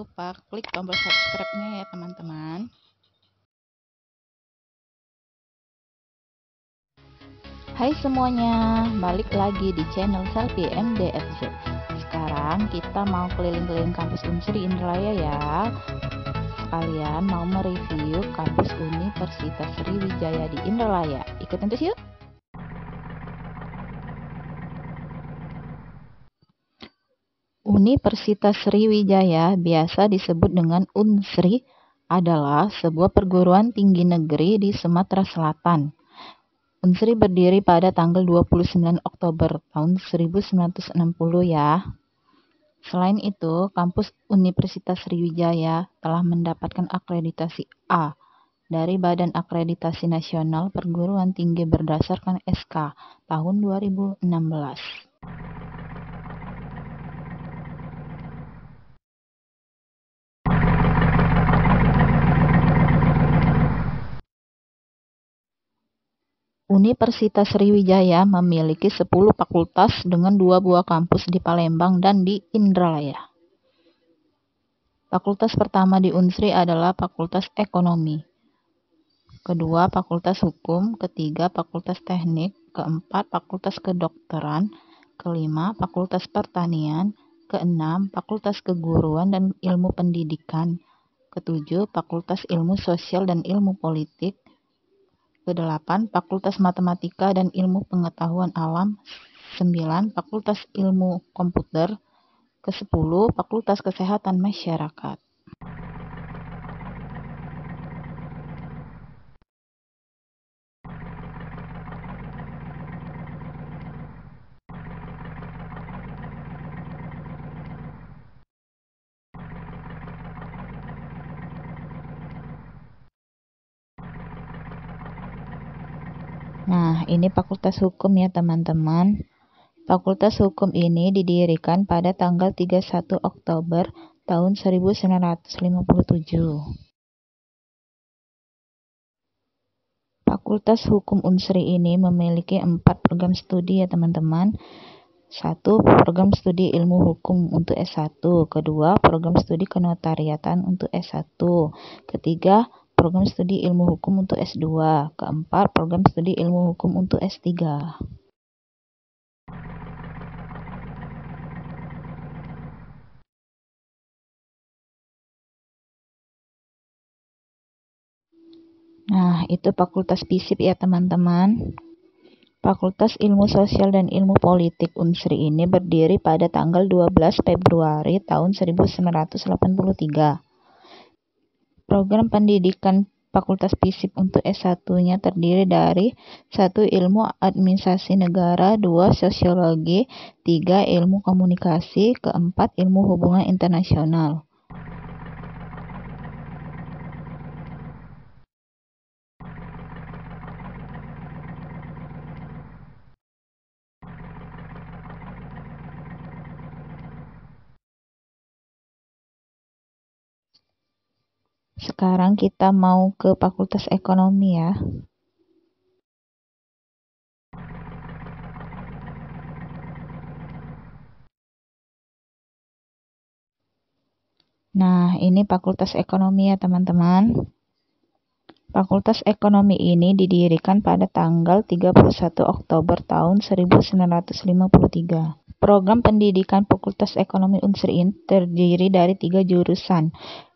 lupa klik tombol subscribe-nya ya teman-teman. Hai semuanya, balik lagi di channel Selfie MDFZ. Sekarang kita mau keliling-keliling kampus Unsri Indralaya ya. Sekalian mau mereview kampus Universitas Sriwijaya di Indralaya. Ikutin terus yuk. Universitas Sriwijaya, biasa disebut dengan Unsri, adalah sebuah perguruan tinggi negeri di Sumatera Selatan. Unsri berdiri pada tanggal 29 Oktober tahun 1960 ya. Selain itu, kampus Universitas Sriwijaya telah mendapatkan akreditasi A dari Badan Akreditasi Nasional Perguruan Tinggi berdasarkan SK tahun 2016. Universitas Sriwijaya memiliki 10 fakultas dengan 2 buah kampus di Palembang dan di Indralaya. Fakultas pertama di Unsri adalah Fakultas Ekonomi, kedua Fakultas Hukum, ketiga Fakultas Teknik, keempat Fakultas Kedokteran, kelima Fakultas Pertanian, keenam Fakultas Keguruan dan Ilmu Pendidikan, ketujuh Fakultas Ilmu Sosial dan Ilmu Politik, kedelapan Fakultas Matematika dan Ilmu Pengetahuan Alam, 9 Fakultas Ilmu Komputer, ke-10 Fakultas Kesehatan Masyarakat. Nah, ini Fakultas Hukum ya teman-teman. Fakultas Hukum ini didirikan pada tanggal 31 Oktober tahun 1957. Fakultas Hukum Unsri ini memiliki 4 program studi ya teman-teman. 1. Program studi ilmu hukum untuk S1. Kedua, program studi kenotariatan untuk S1. Ketiga, program studi ilmu hukum untuk S2. Keempat, program studi ilmu hukum untuk S3. Nah, itu Fakultas FISIP ya teman-teman. Fakultas Ilmu Sosial dan Ilmu Politik Unsri ini berdiri pada tanggal 12 Februari tahun 1983. Program pendidikan Fakultas FISIP untuk S1-nya terdiri dari 1. Ilmu Administrasi Negara, 2. Sosiologi, 3. Ilmu Komunikasi, keempat Ilmu Hubungan Internasional. Sekarang kita mau ke Fakultas Ekonomi ya. Nah, ini Fakultas Ekonomi ya teman-teman. Fakultas Ekonomi ini didirikan pada tanggal 31 Oktober tahun 1953. Program pendidikan Fakultas Ekonomi Unsri ini terdiri dari 3 jurusan.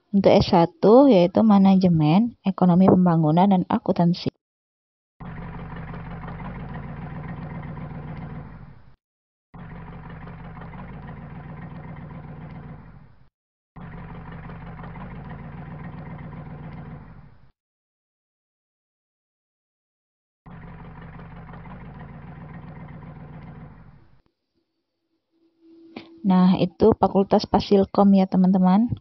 Untuk S1 yaitu Manajemen, Ekonomi Pembangunan, dan Akuntansi. Nah, itu Fakultas Fasilkom ya teman-teman.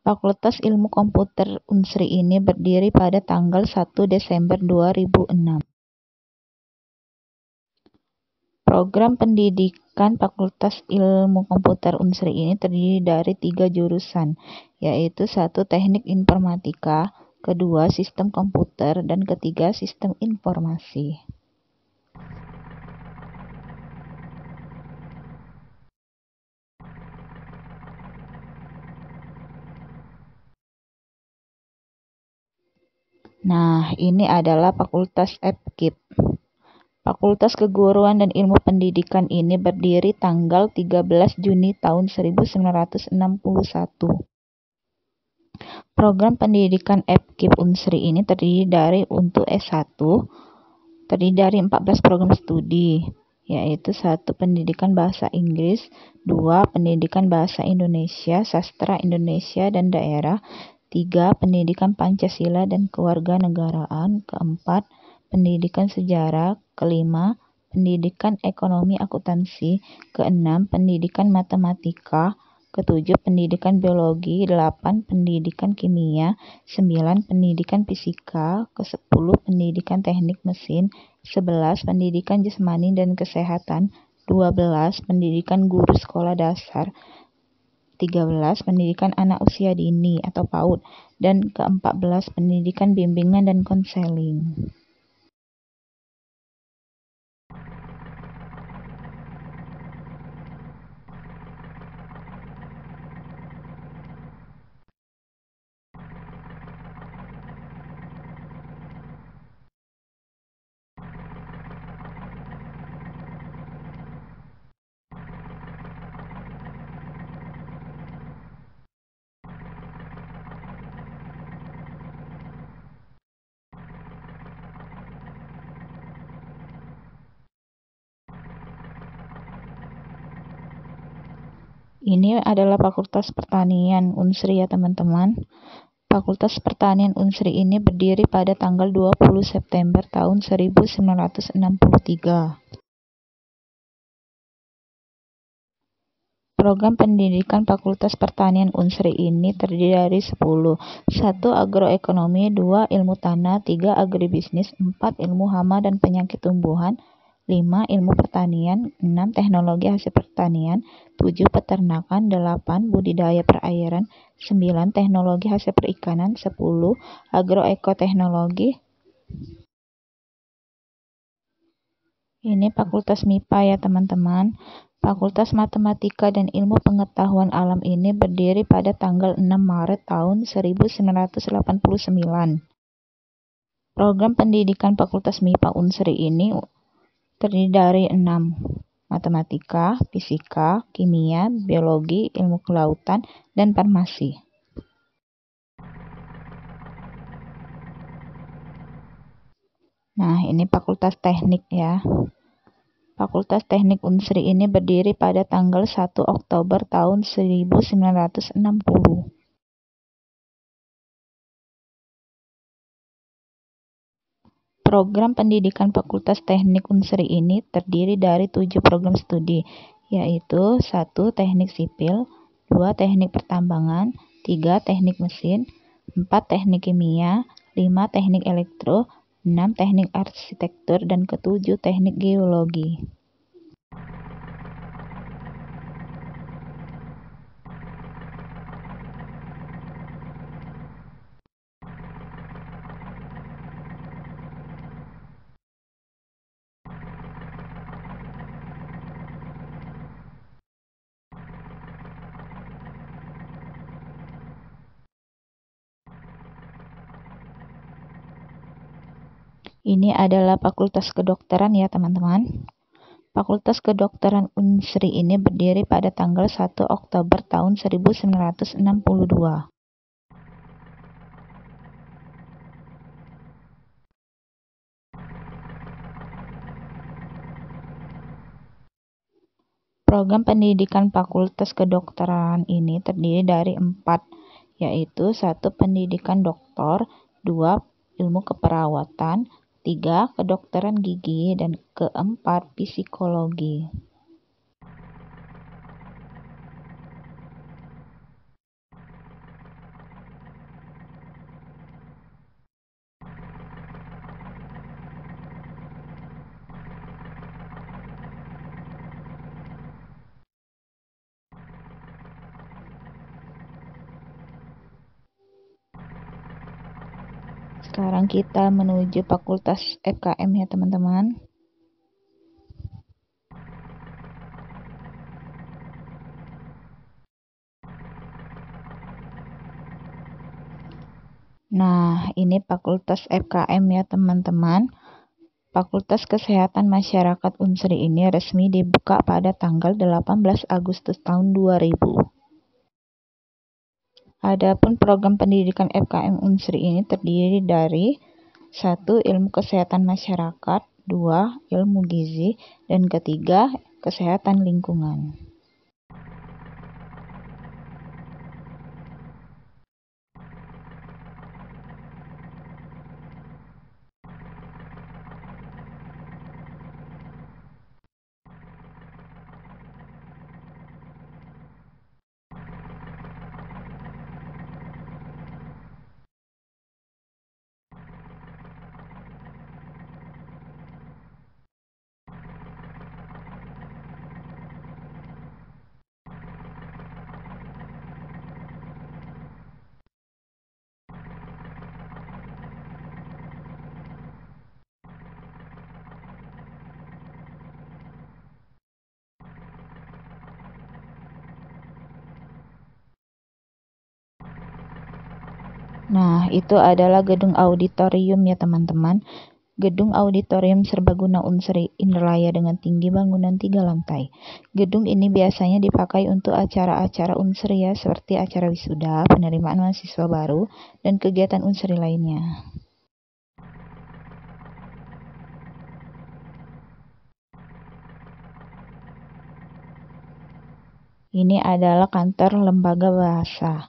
Fakultas Ilmu Komputer Unsri ini berdiri pada tanggal 1 Desember 2006. Program pendidikan Fakultas Ilmu Komputer Unsri ini terdiri dari 3 jurusan, yaitu 1. Teknik Informatika, kedua Sistem Komputer, dan ketiga Sistem Informasi. Nah, ini adalah Fakultas FKIP. Fakultas Keguruan dan Ilmu Pendidikan ini berdiri tanggal 13 Juni tahun 1961. Program pendidikan FKIP Unsri ini terdiri dari untuk S1, terdiri dari 14 program studi, yaitu 1. Pendidikan Bahasa Inggris, 2. Pendidikan Bahasa Indonesia, Sastra Indonesia dan Daerah, 3. Pendidikan Pancasila dan Kewarganegaraan, 4. Pendidikan Sejarah, 5. Pendidikan Ekonomi Akuntansi, 6. Pendidikan Matematika, 7. Pendidikan Biologi, 8. Pendidikan Kimia, 9. Pendidikan Fisika, 10. Pendidikan Teknik Mesin, 11. Pendidikan Jasmani dan Kesehatan, 12. Pendidikan Guru Sekolah Dasar, 13. Pendidikan Anak Usia Dini atau PAUD, dan ke-14. Pendidikan Bimbingan dan Konseling. Ini adalah Fakultas Pertanian Unsri ya teman-teman. Fakultas Pertanian Unsri ini berdiri pada tanggal 20 September tahun 1963. Program pendidikan Fakultas Pertanian Unsri ini terdiri dari 10. 1. Agroekonomi, 2. Ilmu tanah, 3. Agribisnis, 4. Ilmu hama dan penyakit tumbuhan, 5. Ilmu pertanian, 6. Teknologi hasil pertanian, 7. Peternakan, 8. Budidaya perairan, 9. Teknologi hasil perikanan, 10. Agroekoteknologi. Ini Fakultas MIPA ya teman-teman. Fakultas Matematika dan Ilmu Pengetahuan Alam ini berdiri pada tanggal 6 Maret tahun 1989. Program pendidikan Fakultas MIPA Unsri ini terdiri dari 6. Matematika, Fisika, Kimia, Biologi, Ilmu Kelautan, dan Farmasi. Nah, ini Fakultas Teknik ya. Fakultas Teknik Unsri ini berdiri pada tanggal 1 Oktober tahun 1960. Program pendidikan Fakultas Teknik Unsri ini terdiri dari 7 program studi, yaitu 1. Teknik Sipil, 2. Teknik Pertambangan, 3. Teknik Mesin, 4. Teknik Kimia, 5. Teknik Elektro, 6. Teknik Arsitektur, dan ke-7 Teknik Geologi. Ini adalah Fakultas Kedokteran ya teman-teman. Fakultas Kedokteran Unsri ini berdiri pada tanggal 1 Oktober tahun 1962. Program pendidikan Fakultas Kedokteran ini terdiri dari 4, yaitu 1. Pendidikan doktor, 2. Ilmu keperawatan, 3. Kedokteran gigi, dan ke-4 psikologi. Sekarang kita menuju Fakultas FKM ya teman-teman. Nah, ini Fakultas FKM ya teman-teman. Fakultas Kesehatan Masyarakat Unsri ini resmi dibuka pada tanggal 18 Agustus tahun 2000. Adapun program pendidikan FKM Unsri ini terdiri dari 1. Ilmu Kesehatan Masyarakat, 2. Ilmu Gizi, dan ketiga, Kesehatan Lingkungan. Nah, itu adalah gedung auditorium ya teman-teman. Gedung auditorium serbaguna Unsri Indralaya dengan tinggi bangunan 3 lantai. Gedung ini biasanya dipakai untuk acara-acara Unsri ya, seperti acara wisuda, penerimaan mahasiswa baru, dan kegiatan Unsri lainnya. Ini adalah kantor lembaga bahasa.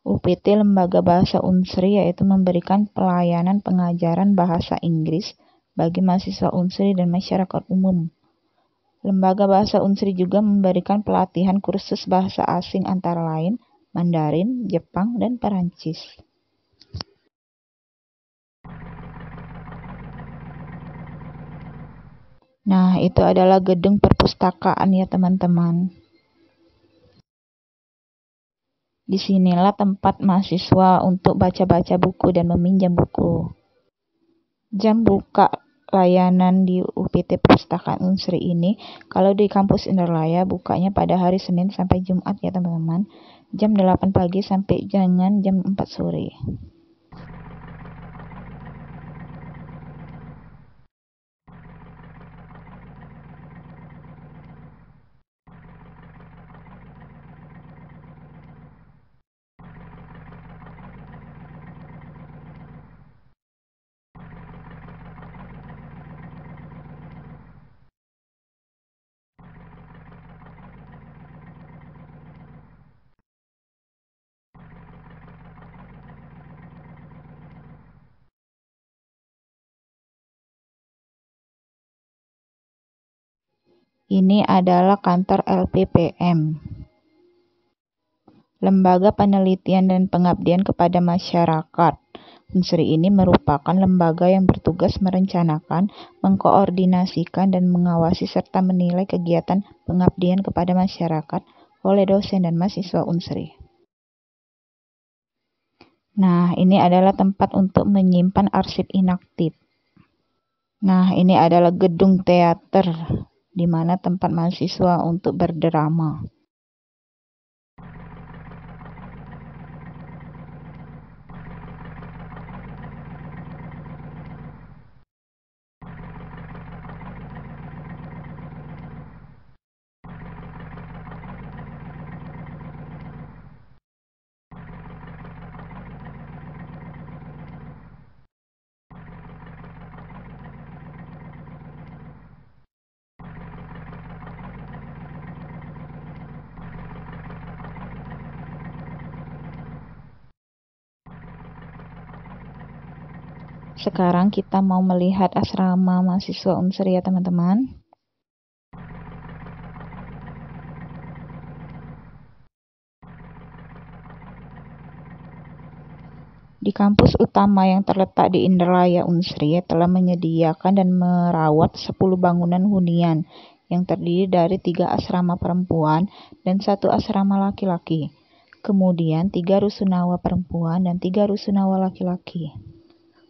UPT Lembaga Bahasa Unsri yaitu memberikan pelayanan pengajaran bahasa Inggris bagi mahasiswa Unsri dan masyarakat umum. Lembaga Bahasa Unsri juga memberikan pelatihan kursus bahasa asing antara lain Mandarin, Jepang, dan Perancis. Nah, itu adalah gedung perpustakaan ya teman-teman. Disinilah tempat mahasiswa untuk baca-baca buku dan meminjam buku. Jam buka layanan di UPT Perpustakaan Unsri ini, kalau di kampus Indralaya bukanya pada hari Senin sampai Jumat ya teman-teman, jam 8 pagi sampai jangan jam 4 sore. Ini adalah kantor LPPM. Lembaga Penelitian dan Pengabdian kepada Masyarakat. Unsri ini merupakan lembaga yang bertugas merencanakan, mengkoordinasikan, dan mengawasi serta menilai kegiatan pengabdian kepada masyarakat oleh dosen dan mahasiswa Unsri. Nah, ini adalah tempat untuk menyimpan arsip inaktif. Nah, ini adalah gedung teater, di mana tempat mahasiswa untuk berdrama. Sekarang kita mau melihat asrama mahasiswa Unsri ya teman-teman. Di kampus utama yang terletak di Indralaya Unsri telah menyediakan dan merawat 10 bangunan hunian yang terdiri dari 3 asrama perempuan dan 1 asrama laki-laki. Kemudian 3 rusunawa perempuan dan 3 rusunawa laki-laki.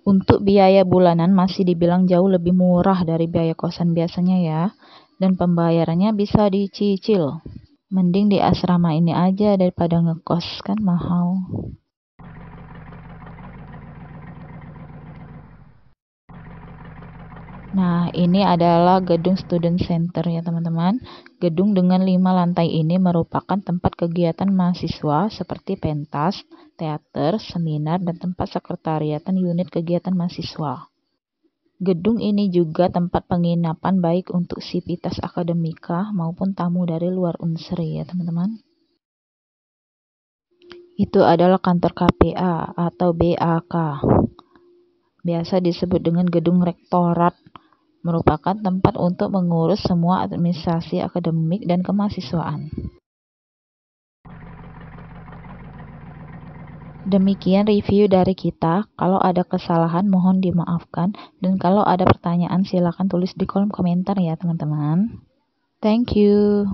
Untuk biaya bulanan masih dibilang jauh lebih murah dari biaya kosan biasanya ya, dan pembayarannya bisa dicicil. Mending di asrama ini aja daripada ngekos, kan mahal. Nah, ini adalah gedung Student Center ya teman-teman. Gedung dengan 5 lantai ini merupakan tempat kegiatan mahasiswa seperti pentas, teater, seminar, dan tempat sekretariatan unit kegiatan mahasiswa. Gedung ini juga tempat penginapan baik untuk sivitas akademika maupun tamu dari luar Unsri ya teman-teman. Itu adalah kantor KPA atau BAK. Biasa disebut dengan gedung rektorat, merupakan tempat untuk mengurus semua administrasi akademik dan kemahasiswaan. Demikian review dari kita. Kalau ada kesalahan mohon dimaafkan, dan kalau ada pertanyaan silakan tulis di kolom komentar ya teman-teman. Thank you.